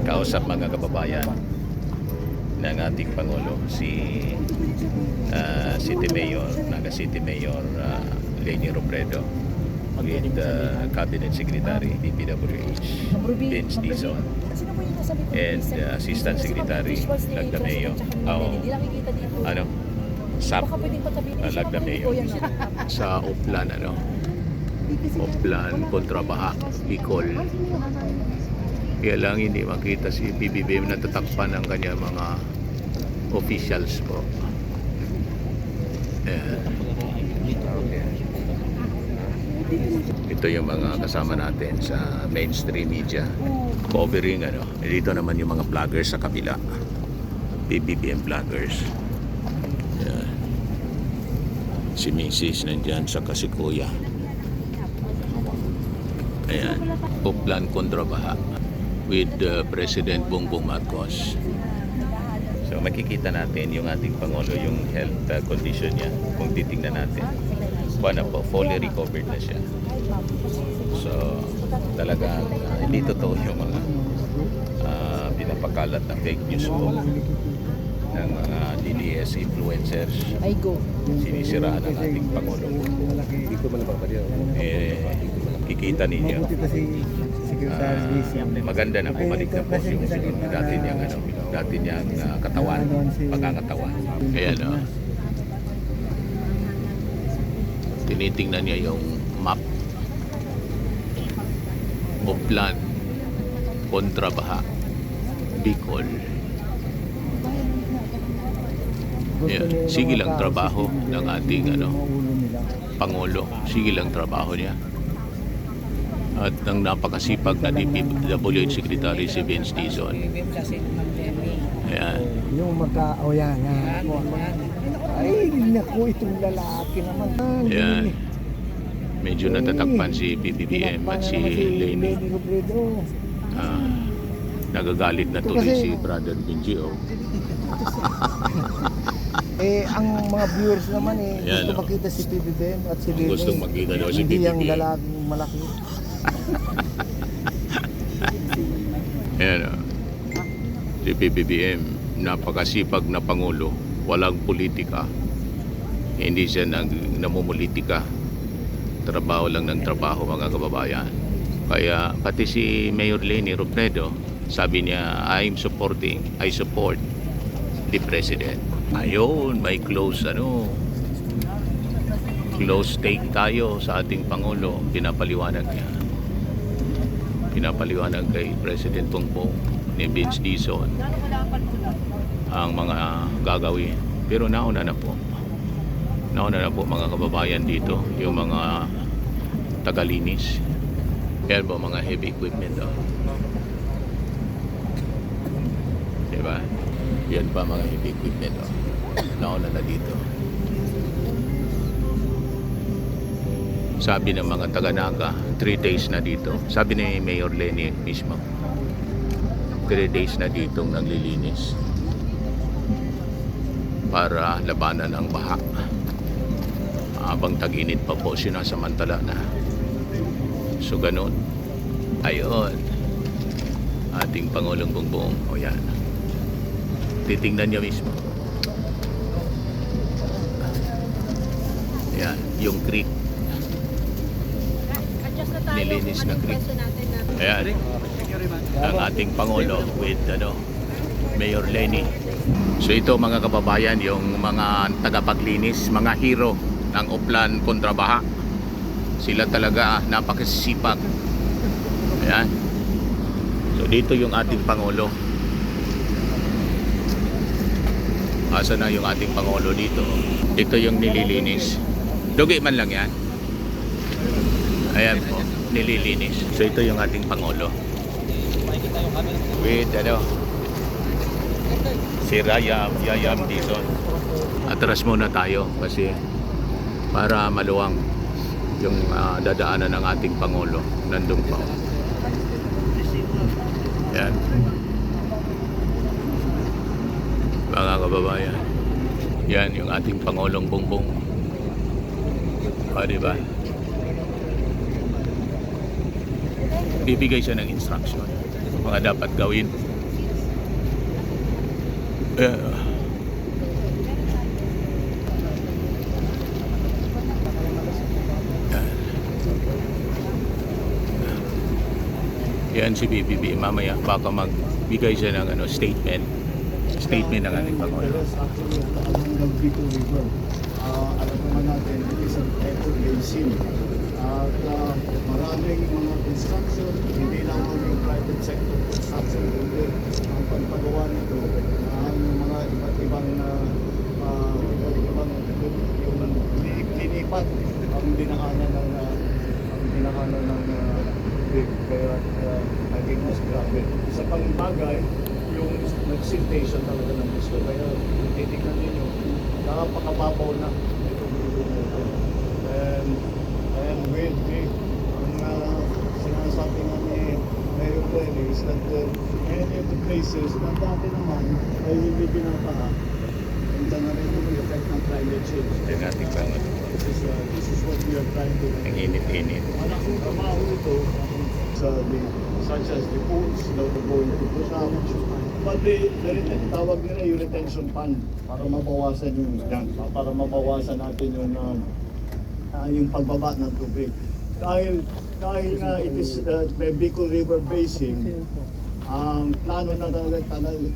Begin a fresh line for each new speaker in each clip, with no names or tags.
kausap mga kababayan ng ating Pangulo, si City Mayor, Naga City Mayor Leni Robredo, with Cabinet Secretary DPWH Vince Dizon, and Assistant Secretary Lagdameo, SAP Lagdameo sa Oplan, Oplan Kontrabaha, Bicol. Kaya lang hindi makita si PBBM na tatakpan ng kanyang mga officials po. Ito yung mga kasama natin sa mainstream media covering dito naman yung mga vloggers sa kabila, PBBM vloggers. Ayan. Si Mrs. nandyan sa si Kuya. Ayan, Oplan Kontrabaha with President Bongbong Marcos. So makikita natin yung ating Pangulo, yung health condition niya. Kung titingnan natin, fully recovered na siya. So talagang hindi totoo yung mga pinapakalat na fake news po ng mga DDS influencers. Sinisiraan ng ating Pangulo. Kikita ninyo, maganda na bumalik na po yung dati niyang katawan, pagkakatawan. Ayan, tinitingnan niya yung map. Oplan Kontrabaha, Bicol. Ayan. Sige lang trabaho ng ating Pangulo. Sige lang trabaho niya. At ng napakasipag na DPWH Secretary si Vince Dizon. Ayan.
Yung yan. Ay, naku, itong lalaki naman.
Ayan. Medyo natatakpan si PBBM at si Leni. Nagagalit na tuloy si Brother Benjio.
Ang mga viewers naman
Ayan,
gusto makita si PBBM at si Leni.
Gustong makita daw si
Hindi yung
PBBM.
lalaking malaki.
Ayan, si PBBM, napakasipag na Pangulo, walang politika, hindi siya namumulitika, trabaho lang ng trabaho mga kababayan. Kaya pati si Mayor Leni Robredo, sabi niya, I support the President. Ayun, may close take tayo sa ating Pangulo. Pinapaliwanag niya. Pinapaliwanag kay President Bongbong ni Vince Dizon ang mga gagawin. Pero nauna na po mga kababayan dito, yung mga tagalinis. Yan po mga heavy equipment diba? Yan pa mga heavy equipment nauna na dito. Sabi ng mga taga-Naga, 3 days na dito. Sabi ni Mayor Leni mismo, 3 days na ditong naglilinis para labanan ang baha. Habang tag-init pa po, sinasamantala na. So ganun. Ayun, ating Pangulong Bongbong. O yan, titingnan niya mismo. Yan, yung creek, nilinis na creek. Ayan, ang ating Pangulo with Mayor Leni. So ito mga kababayan, yung mga tagapaglinis, mga hero ng Oplan Kontrabaha. Sila talaga napakasipag. Ayan. So dito yung ating Pangulo. Asa na yung ating Pangulo dito? Ito yung nililinis. Dugi man lang yan. Ayan po, nililinis. So ito yung ating Pangulo. With si Yayam Dizon. Atras muna tayo kasi para maluwang yung dadaanan ng ating Pangulo. Nandun pa. Ayan. Mga kababayan, yan yung ating Pangulong Bongbong. Diba? Bibigay siya ng instruction, mga dapat gawin Yan si BBB. Mamaya baka magbigay siya ng statement ng ating Pangulo.
There's actually hanggang Bicol River. Alam naman natin, it is an eco basin. At maraming mga construction, hindi lang yung private sector construction, kundi ang pagpagawa nito, ang mga iba't ibang linipat ang dinaanan ng tubig. Kaya naging mas grabe. Sa pangbagay, yung nag-siltation talaga ng gusto. Kaya titignan ninyo, napakababaw na itong ilog na ito. And with ang sinasabi nga ni Mayor Lenny is that many of the places na dati naman ay hindi pinapaha. Punta na rin yung effect ng climate change.
Yan ating Pangulo.
This is what we are trying to do.
Ang init-init.
Malaking trabaho ito such as the pools that are going to push out. But tawag nila yung retention fund para mabawasan para mabawasan natin yung pagbaba ng tubig. Dahil nga it is Bicol River Basin, ang plano na talaga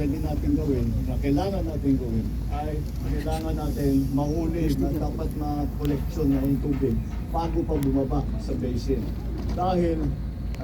pwede natin gawin, na kailangan natin gawin, ay kailangan natin mahuli na dapat ma-collection na yung tubig bago pa bumaba sa basin. Dahil,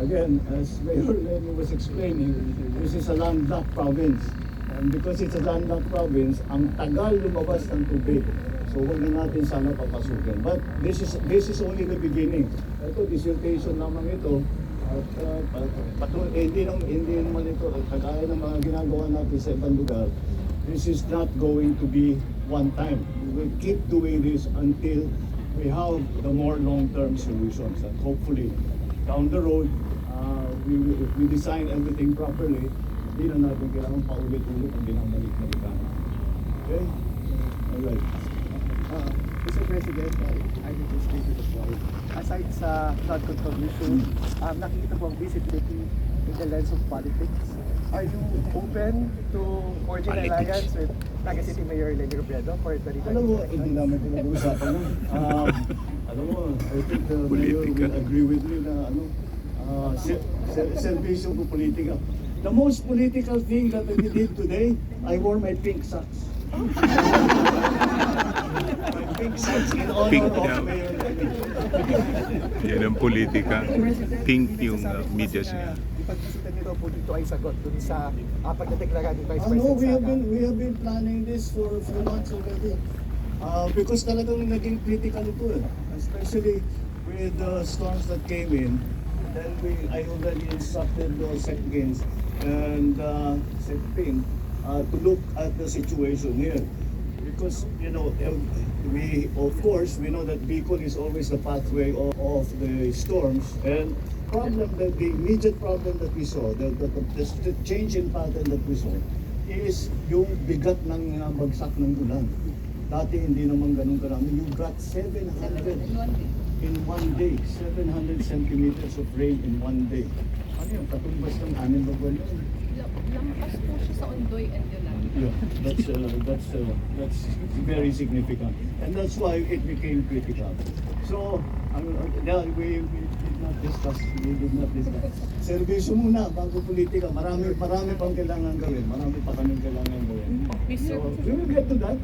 again, as Mayor Lenny was explaining, this is a landlocked province. And because it's a landlocked province, ang tagal lumabas ng tubig. So huwag na natin sana papasukin. But this is only the beginning. Ito, dissertation lamang ito. At hindi naman ito, kagaya ng mga ginagawa natin sa ibang lugar, this is not going to be one time. We will keep doing this until we have the more long-term solutions. And hopefully, down the road, if we design everything properly, hindi na natin kailangan paulit-ulit ang binabalik-balikan. Okay? Alright.
Mr. President, I need to speak to the point. Aside sa flood control issue, nakikita po ang visibility in the lens of politics. Are you open to forging an
Politics.
alliance with Naga City Mayor Lenny Robredo for 2025?
Alam mo, hindi namin pinag-uusapan yun. Alam mo, I think the mayor
Politika.
will agree with me na servisyo ko politika. The most political thing that we did today, I wore my pink socks. My pink socks in honor
Pink
of
daw.
Mayor Lenny.
Yan ang politika. Pink yung media
niya.
siya.
Ipagbisita nito po dito ay sagot dun sa pagdedeklara ni Vice
No,
President
we have been planning this for a few months already. Because talagang naging critical ito especially with the storms that came in. Then I already instructed the SecGens and SecPing to look at the situation here. Because, we know that Bicol is always the pathway of the storms. And the immediate problem that we saw, the change in pattern that we saw, is yung bigat ng bagsak ng ulan. Dati hindi naman ganun karami. You got 700 in one day, 700 centimeters of rain in one day. Ano yun? Katumbas ng 6 na buwan yun.
Lampas po siya sa Ondoy and Yolanda.
Yeah, that's very significant, and that's why it became critical. So, we did not discuss. Servisyo muna bago politika. Marami pang kailangan gawin. Marami pa kaming kailangan gawin. So, we will get to that.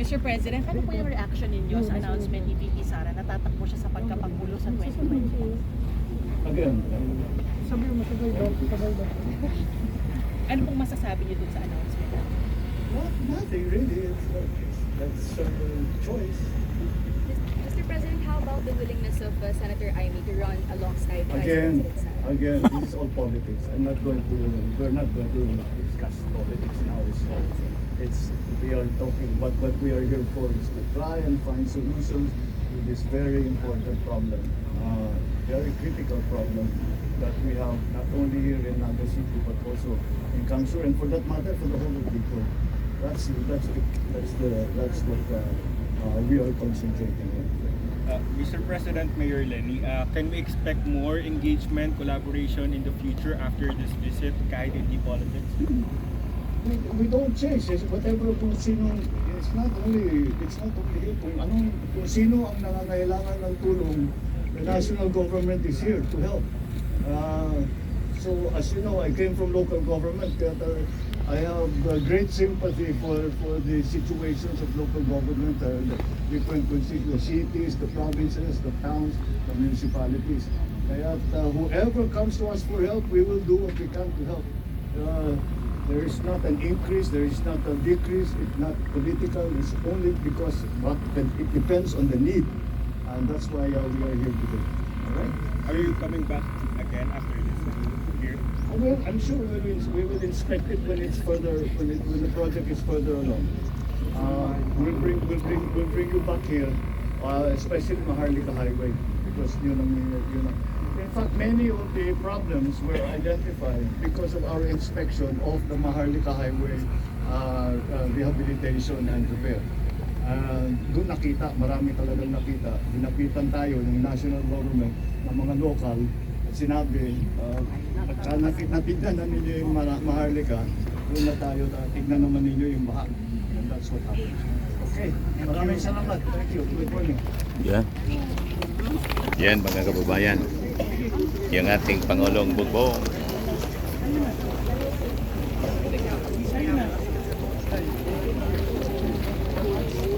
Mr. President, ano po yung reaction ninyo sa announcement ni VP Sara na tatakbo siya sa pagkapangulo sa 2024?
Again,
Sabi mo, sabay daw.
Ano pong masasabi niyo dun sa announcement?
nothing really. That's her choice.
Mr. President, how about the willingness of Senator Amy to run alongside Vice
Again,
President Sara?
this is all politics. We're not going to discuss politics now. We are talking, what we are here for is to try and find solutions to this very important problem, very critical problem that we have not only here in Naga City but also in Kamsur, and for that matter, for the whole of Bicol. That's what we are concentrating on.
Mr. President, Mayor Lenny, can we expect more engagement, collaboration in the future after this visit, kahit hindi politics?
we don't change. Whatever kung sino, it's not only here. Kung sino ang nangangailangan ng tulong, the national government is here to help. So as you know, I came from local government. Kaya I have great sympathy for the situations of local government, the different constituencies, the cities, the provinces, the towns, the municipalities. Kaya whoever comes to us for help, we will do what we can to help. There is not an increase, there is not a decrease, it's not political, it's only because it depends on the need. And that's why we are here today. All right?
Are you coming back again after this here?
Well, I'm sure we will inspect it when it's further when the project is further along. We'll bring you back here, especially Maharlika Highway, because yun ang. In fact, many of the problems were identified because of our inspection of the Maharlika Highway rehabilitation and repair. Doon nakita, marami talagang nakita. Dinapitan tayo ng national government, ng mga local, at sinabi, natignan na ninyo yung Maharlika, doon na tayo, tignan naman ninyo yung bahag. And that's what happened. Okay, maraming salamat. Thank you. Good morning.
Yan mga kababayan. Yung ating Pangulong Bongbong.